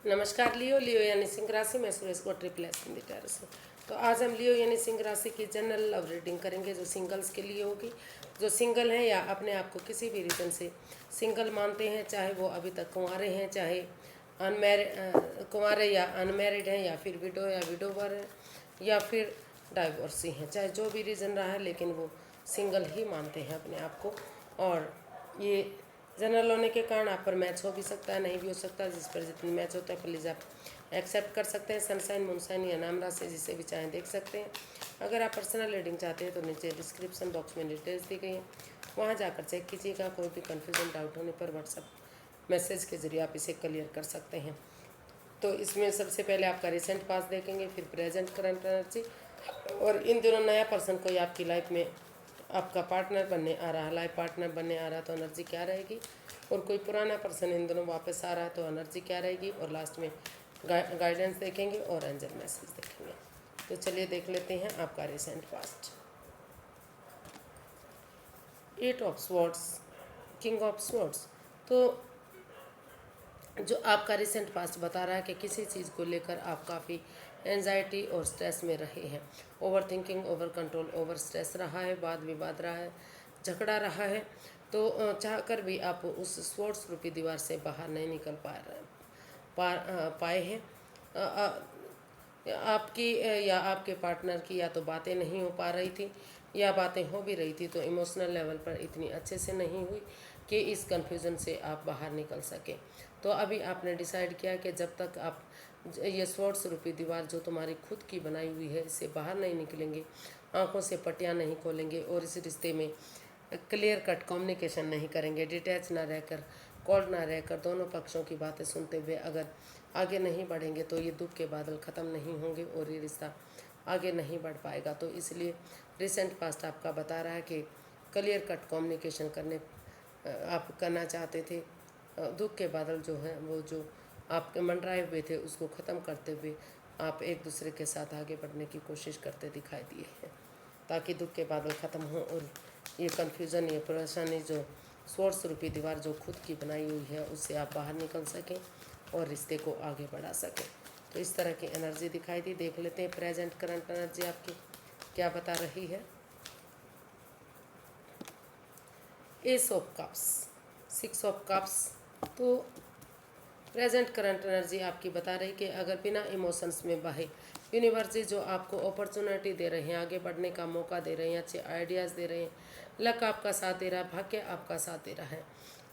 नमस्कार लियो लियो यानी सिंह राशि में सुरेश को ट्रिपल एस हिंदी टेरस से। तो आज हम लियो यानी सिंह राशि की जनरल लव रीडिंग करेंगे जो सिंगल्स के लिए होगी। जो सिंगल हैं या अपने आप को किसी भी रीज़न से सिंगल मानते हैं, चाहे वो अभी तक कुंवारे हैं, चाहे कुंवारे या अनमैरिड हैं, या फिर विडो या विडोवर हैं, या फिर डाइवोर्सी हैं, चाहे जो भी रीज़न रहा है, लेकिन वो सिंगल ही मानते हैं अपने आप को। और ये जनरल होने के कारण आप पर मैच हो भी सकता है, नहीं भी हो सकता। जिस पर जितनी मैच होता है प्लीज़ आप एक्सेप्ट कर सकते हैं। सनसाइन, मूनसाइन या नाम राशि जिसे भी चाहें देख सकते हैं। अगर आप पर्सनल रीडिंग चाहते हैं तो नीचे डिस्क्रिप्शन बॉक्स में डिटेल्स दी गई हैं, वहाँ जाकर चेक कीजिएगा। कोई भी कन्फ्यूजन डाउट होने पर व्हाट्सअप मैसेज के जरिए आप इसे क्लियर कर सकते हैं। तो इसमें सबसे पहले आपका रिसेंट पास देखेंगे, फिर प्रेजेंट करंट एनर्जी, और इन दिनों नया पर्सन कोई आपकी लाइफ में आपका पार्टनर बनने आ रहा है, लाइफ पार्टनर बनने आ रहा है तो एनर्जी क्या रहेगी। और कोई पुराना पर्सन इन दिनों वापस आ रहा है तो एनर्जी क्या रहेगी। और लास्ट में गाइडेंस देखेंगे और एंजल मैसेज देखेंगे। तो चलिए देख लेते हैं आपका recent past. 8 of swords, king of swords. तो जो आपका रिसेंट पास्ट बता रहा है कि किसी चीज़ को लेकर आप काफ़ी एंजाइटी और स्ट्रेस में रहे हैं। Over thinking, over control, over stress रहा है, वाद विवाद रहा है, झगड़ा रहा है। तो चाहकर भी आप उस स्वॉर्ड्स रूपी दीवार से बाहर नहीं निकल पाए हैं। आपकी या आपके पार्टनर की या तो बातें नहीं हो पा रही थी, या बातें हो भी रही थी तो इमोशनल लेवल पर इतनी अच्छे से नहीं हुई कि इस कन्फ्यूज़न से आप बाहर निकल सकें। तो अभी आपने डिसाइड किया कि जब तक आप ये स्वॉर्ड्स रूपी दीवार जो तुम्हारी खुद की बनाई हुई है इससे बाहर नहीं निकलेंगे, आंखों से पट्टियाँ नहीं खोलेंगे और इस रिश्ते में क्लियर कट कम्युनिकेशन नहीं करेंगे, डिटैच ना रहकर, कोल्ड ना रहकर, दोनों पक्षों की बातें सुनते हुए अगर आगे नहीं बढ़ेंगे तो ये दुख के बादल ख़त्म नहीं होंगे और ये रिश्ता आगे नहीं बढ़ पाएगा। तो इसलिए रिसेंट पास्ट आपका बता रहा है कि क्लियर कट कम्युनिकेशन आप करना चाहते थे। दुख के बादल जो हैं वो जो आपके मंडराए हुए थे उसको ख़त्म करते हुए आप एक दूसरे के साथ आगे बढ़ने की कोशिश करते दिखाई दिए हैं, ताकि दुख के बादल ख़त्म हों और ये कन्फ्यूज़न, ये परेशानी, जो सोर्स रूपी दीवार जो खुद की बनाई हुई है उससे आप बाहर निकल सकें और रिश्ते को आगे बढ़ा सकें। तो इस तरह की एनर्जी दिखाई दी। देख लेते हैं प्रेजेंट करंट एनर्जी आपकी क्या बता रही है। S of cups, 6 of cups. तो प्रेजेंट करंट एनर्जी आपकी बता रही कि अगर बिना इमोशंस में बहे यूनिवर्स जो आपको अपॉर्चुनिटी दे रहे हैं, आगे बढ़ने का मौका दे रहे हैं, अच्छे आइडियाज़ दे रहे हैं, लक आपका साथ दे रहा है, भाग्य आपका साथ दे रहा है,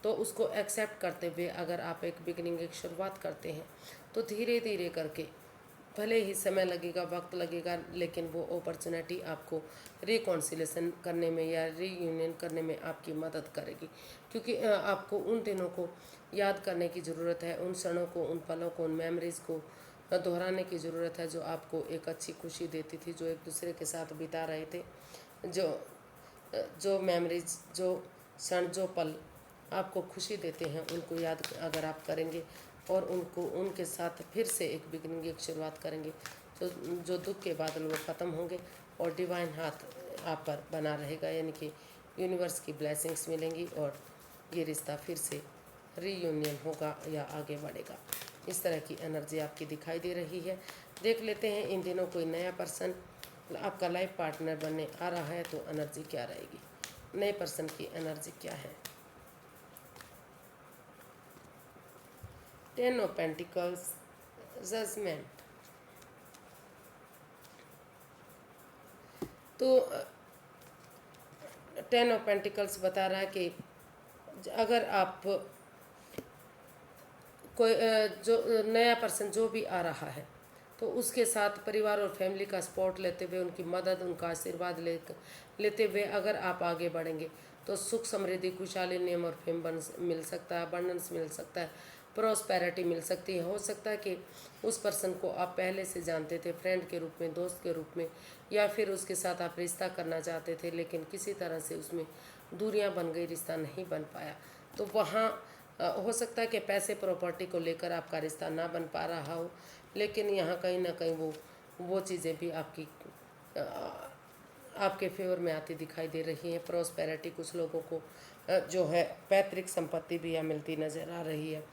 तो उसको एक्सेप्ट करते हुए अगर आप एक बिगिनिंग, एक शुरुआत करते हैं तो धीरे धीरे करके, भले ही समय लगेगा, वक्त लगेगा, लेकिन वो अपॉर्चुनिटी आपको रिकॉन्सिलेशन करने में या रीयूनियन करने में आपकी मदद करेगी। क्योंकि आपको उन दिनों को याद करने की ज़रूरत है, उन क्षणों को, उन पलों को, उन मेमोरीज़ को दोहराने की ज़रूरत है जो आपको एक अच्छी खुशी देती थी, जो एक दूसरे के साथ बिता रहे थे, जो जो मेमोरीज, जो क्षण, जो पल आपको खुशी देते हैं, उनको याद अगर आप करेंगे और उनको उनके साथ फिर से एक बिगिनिंग, एक शुरुआत करेंगे तो जो दुख के बादल वो ख़त्म होंगे और डिवाइन हाथ आप पर बना रहेगा, यानी कि यूनिवर्स की ब्लेसिंग्स मिलेंगी और ये रिश्ता फिर से रीयूनियन होगा या आगे बढ़ेगा। इस तरह की एनर्जी आपकी दिखाई दे रही है। देख लेते हैं इन दिनों कोई नया पर्सन आपका लाइफ पार्टनर बनने आ रहा है तो एनर्जी क्या रहेगी, नए पर्सन की एनर्जी क्या है। 10 ऑफ पेंटिकल्स, जजमेंट। तो 10 ऑफ पेंटिकल्स बता रहा है कि अगर आप कोई जो नया पर्सन जो भी आ रहा है तो उसके साथ परिवार और फैमिली का सपोर्ट लेते हुए, उनकी मदद, उनका आशीर्वाद लेते हुए अगर आप आगे बढ़ेंगे तो सुख, समृद्धि, खुशहाली, नेम और फेम मिल सकता है, अबंडेंस मिल सकता है, प्रॉस्पेरिटी मिल सकती है। हो सकता है कि उस पर्सन को आप पहले से जानते थे, फ्रेंड के रूप में, दोस्त के रूप में, या फिर उसके साथ आप रिश्ता करना चाहते थे लेकिन किसी तरह से उसमें दूरियां बन गई, रिश्ता नहीं बन पाया। तो वहाँ हो सकता है कि पैसे, प्रॉपर्टी को लेकर आपका रिश्ता ना बन पा रहा हो, लेकिन यहाँ कहीं ना कहीं वो चीज़ें भी आपके फेवर में आती दिखाई दे रही हैं। प्रॉस्पेरिटी, कुछ लोगों को जो है पैतृक संपत्ति भी यहाँ मिलती नज़र आ रही है।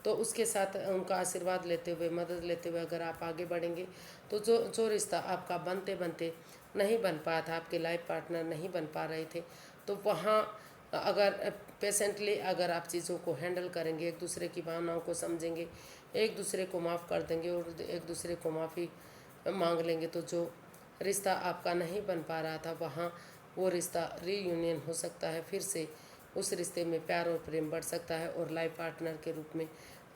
तो उसके साथ उनका आशीर्वाद लेते हुए, मदद लेते हुए अगर आप आगे बढ़ेंगे तो जो रिश्ता आपका बनते बनते नहीं बन पाया था, आपके लाइफ पार्टनर नहीं बन पा रहे थे, तो वहाँ अगर पेशेंटली अगर आप चीज़ों को हैंडल करेंगे, एक दूसरे की भावनाओं को समझेंगे, एक दूसरे को माफ़ कर देंगे और एक दूसरे को माफ़ी मांग लेंगे, तो जो रिश्ता आपका नहीं बन पा रहा था वहाँ वो रिश्ता रीयूनियन हो सकता है, फिर से उस रिश्ते में प्यार और प्रेम बढ़ सकता है और लाइफ पार्टनर के रूप में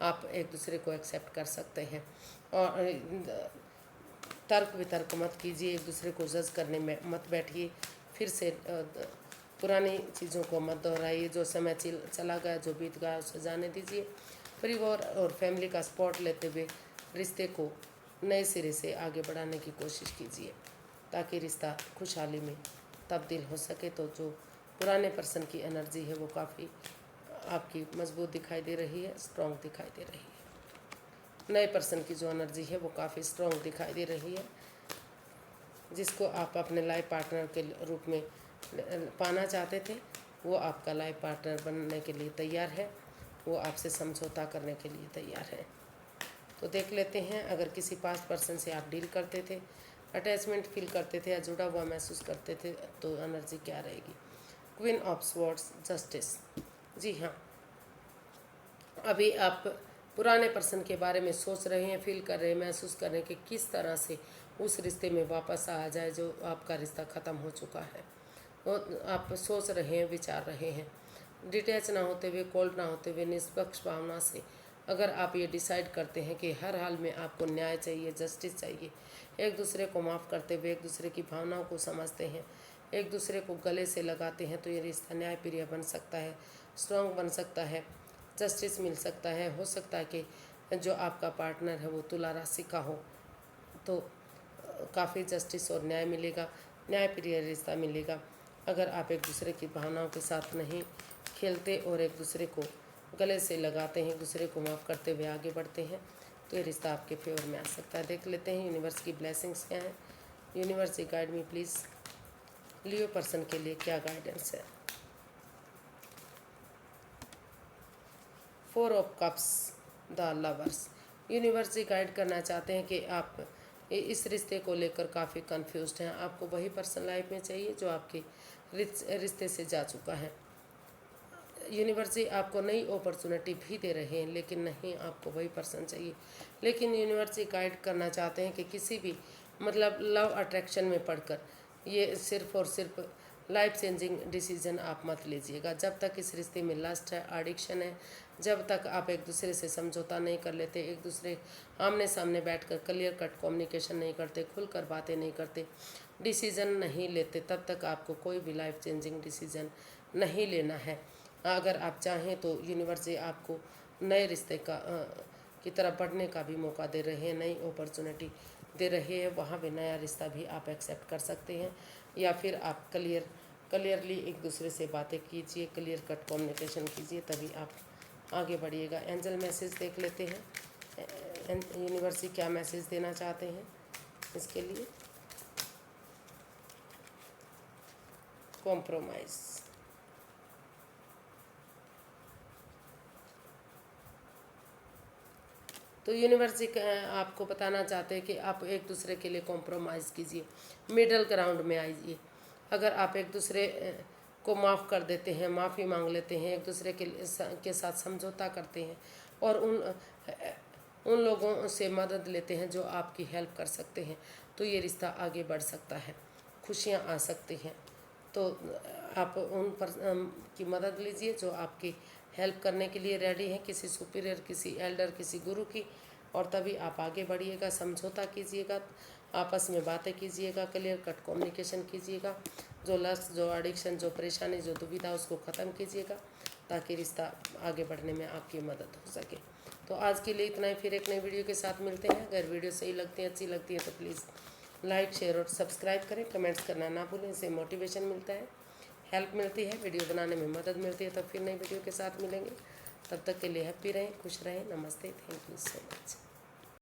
आप एक दूसरे को एक्सेप्ट कर सकते हैं। और तर्क वितर्क मत कीजिए, एक दूसरे को जज करने में मत बैठिए, फिर से पुरानी चीज़ों को मत दोहराइए। जो समय चला गया, जो बीत गया उसे जाने दीजिए। परिवार और फैमिली का सपोर्ट लेते हुए रिश्ते को नए सिरे से आगे बढ़ाने की कोशिश कीजिए ताकि रिश्ता खुशहाली में तब्दील हो सके। तो जो पुराने पर्सन की एनर्जी है वो काफ़ी आपकी मजबूत दिखाई दे रही है, स्ट्रॉन्ग दिखाई दे रही है। नए पर्सन की जो एनर्जी है वो काफ़ी स्ट्रॉन्ग दिखाई दे रही है, जिसको आप अपने लाइफ पार्टनर के रूप में पाना चाहते थे वो आपका लाइफ पार्टनर बनने के लिए तैयार है, वो आपसे समझौता करने के लिए तैयार है। तो देख लेते हैं, अगर किसी पास्ट पर्सन से आप डील करते थे, अटैचमेंट फील करते थे या जुड़ा हुआ महसूस करते थे, तो एनर्जी क्या रहेगी। Queen of swords, justice. जी हाँ, अभी आप पुराने पर्सन के बारे में सोच रहे हैं, फील कर रहे हैं, महसूस कर रहे हैं कि किस तरह से उस रिश्ते में वापस आ जाए जो आपका रिश्ता ख़त्म हो चुका है। और आप सोच रहे हैं, विचार रहे हैं, डिटैच ना होते हुए, कोल्ड ना होते हुए, निष्पक्ष भावना से अगर आप ये डिसाइड करते हैं कि हर हाल में आपको न्याय चाहिए, जस्टिस चाहिए, एक दूसरे को माफ़ करते हुए एक दूसरे की भावनाओं को समझते हैं, एक दूसरे को गले से लगाते हैं, तो ये रिश्ता न्यायप्रिय बन सकता है, स्ट्रॉन्ग बन सकता है, जस्टिस मिल सकता है। हो सकता है कि जो आपका पार्टनर है वो तुला राशि का हो, तो काफ़ी जस्टिस और न्याय मिलेगा, न्यायप्रिय रिश्ता मिलेगा। अगर आप एक दूसरे की भावनाओं के साथ नहीं खेलते और एक दूसरे को गले से लगाते हैं, एक दूसरे को माफ़ करते हुए आगे बढ़ते हैं, तो ये रिश्ता आपके फेवर में आ सकता है। देख लेते हैं यूनिवर्स की ब्लेसिंग्स क्या है। Universe ji guide me please, Leo person के लिए क्या गाइडेंस है। 4 of cups, the lovers. Universe ji guide करना चाहते हैं कि आप इस रिश्ते को लेकर काफ़ी कंफ्यूज्ड हैं। आपको वही पर्सन लाइफ में चाहिए जो आपके रिश्ते से जा चुका है। यूनिवर्स जी आपको नई अपॉर्चुनिटी भी दे रहे हैं, लेकिन नहीं, आपको वही पर्सन चाहिए। लेकिन यूनिवर्स जी गाइड करना चाहते हैं कि किसी भी मतलब लव अट्रैक्शन में पड़कर ये सिर्फ और सिर्फ लाइफ चेंजिंग डिसीजन आप मत लीजिएगा। जब तक इस रिश्ते में लस्ट है, एडिक्शन है, जब तक आप एक दूसरे से समझौता नहीं कर लेते, एक दूसरे आमने सामने बैठकर क्लियर कट कम्युनिकेशन नहीं करते, खुलकर बातें नहीं करते, डिसीज़न नहीं लेते, तब तक आपको कोई भी लाइफ चेंजिंग डिसीज़न नहीं लेना है। अगर आप चाहें तो यूनिवर्स जी आपको नए रिश्ते की तरफ बढ़ने का भी मौका दे रहे हैं, नई अपॉर्चुनिटी दे रहे हैं। वहाँ भी नया रिश्ता भी आप एक्सेप्ट कर सकते हैं, या फिर आप क्लियरली एक दूसरे से बातें कीजिए, क्लियर कट कम्युनिकेशन कीजिए, तभी आप आगे बढ़िएगा। एंजल मैसेज देख लेते हैं, यूनिवर्स जी क्या मैसेज देना चाहते हैं इसके लिए। कॉम्प्रोमाइज़। तो यूनिवर्स जी आपको बताना चाहते हैं कि आप एक दूसरे के लिए कॉम्प्रोमाइज़ कीजिए, मिडल ग्राउंड में आइए। अगर आप एक दूसरे को माफ़ कर देते हैं, माफ़ी मांग लेते हैं, एक दूसरे के साथ समझौता करते हैं और उन लोगों से मदद लेते हैं जो आपकी हेल्प कर सकते हैं, तो ये रिश्ता आगे बढ़ सकता है, खुशियाँ आ सकती हैं। तो आप उन पर की मदद लीजिए जो आपकी हेल्प करने के लिए रेडी हैं, किसी सुपीरियर, किसी एल्डर, किसी गुरु की, और तभी आप आगे बढ़िएगा। समझौता कीजिएगा, आपस में बातें कीजिएगा, क्लियर कट कम्युनिकेशन कीजिएगा। जो लस्ट, जो एडिक्शन, जो परेशानी, जो दुविधा, उसको ख़त्म कीजिएगा ताकि रिश्ता आगे बढ़ने में आपकी मदद हो सके। तो आज के लिए इतना ही, फिर एक नई वीडियो के साथ मिलते हैं। अगर वीडियो सही लगती है, अच्छी लगती है तो प्लीज़ लाइक, शेयर और सब्सक्राइब करें। कमेंट्स करना ना भूलें, इससे मोटिवेशन मिलता है, हेल्प मिलती है, वीडियो बनाने में मदद मिलती है। तो फिर नई वीडियो के साथ मिलेंगे, तब तक के लिए हैप्पी रहें, खुश रहें। नमस्ते, थैंक यू सो मच।